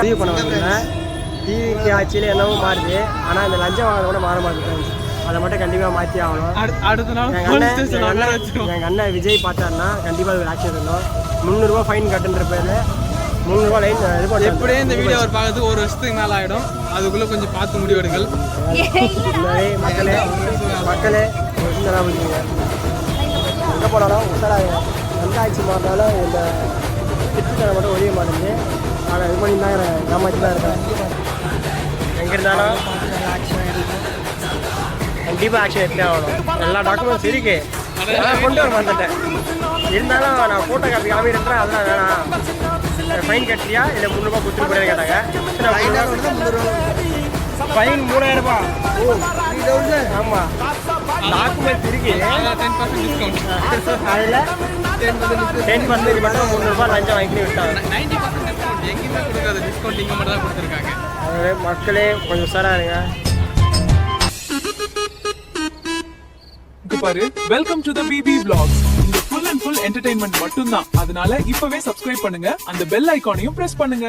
பதிவு பண்ண வந்தீங்கன்னா டிவிக்கு ஆட்சியில் என்னவோ மாறுது, ஆனால் இந்த லஞ்சம் வாங்க கூட மாற மாட்டேங்குது. அதை மட்டும் கண்டிப்பாக மாற்றி ஆகணும். அடுத்த நாள் எங்கள் அண்ணன் விஜய் பார்த்தாருன்னா கண்டிப்பாக அது ஆக்ஷன் இருக்கணும். 300 ரூபா ஃபைன் கட்டுன்ற பேர் 300 ரூபா லைன் இது. எப்படியே இந்த வீடியோ அவர் பார்க்கறது 1 வருஷத்துக்கு மேலே ஆகிடும். அதுக்குள்ளே கொஞ்சம் பார்த்து முடிவெடுங்கள். மக்களே மக்களே எங்கே போனாலும் உத்தராக எந்த ஆட்சி மாறினாலும் இந்த திட்டத்தை மட்டும் ஒழிய மாட்டேங்குது. ஆனால் இது பண்ணி தான் ஏமாற்றி தான் இருக்கேன். எங்கே இருந்தாலும் கண்டிப்பாக ஆக்ஷன் எடுத்தே ஆகணும். எல்லா டாக்குமெண்ட்ஸ் இருக்கு, அதெல்லாம் கொண்டு வர வந்துட்டேன். இருந்தாலும் நான் ஃபோட்டோ காப்பி காமிக்கிறேன், அதெல்லாம் வேணாம். ஃபைன் கட்டியா இல்லை 300 ரூபா கொடுத்துட்டு போகிறேன்னு கேட்டாங்க. ஃபைன் 3000 ரூபா. ஓ 3000. ஆமாம், டாக்குமெண்ட்ஸ் இருக்கு. அதில் 10% மட்டும் 300 ரூபா லஞ்சம் வாங்கி விட்டாங்க. 90% டிஸ்கவுண்ட் எங்கேயுமே கொடுக்காத டிஸ்கவுண்ட் இங்கே மட்டும் தான் கொடுத்துருக்காங்க. அதனால மக்களே கொஞ்சம் உஷாராக இருங்க. பாரு, welcome to the BB vlogs. இந்த ஃபுல் அண்ட் ஃபுல் என்டர்டெயின்மெண்ட் மட்டும் தான். அதனால இப்பவே சப்ஸ்கிரைப் பண்ணுங்க, அந்த பெல் ஐகானையும் பிரஸ் பண்ணுங்க.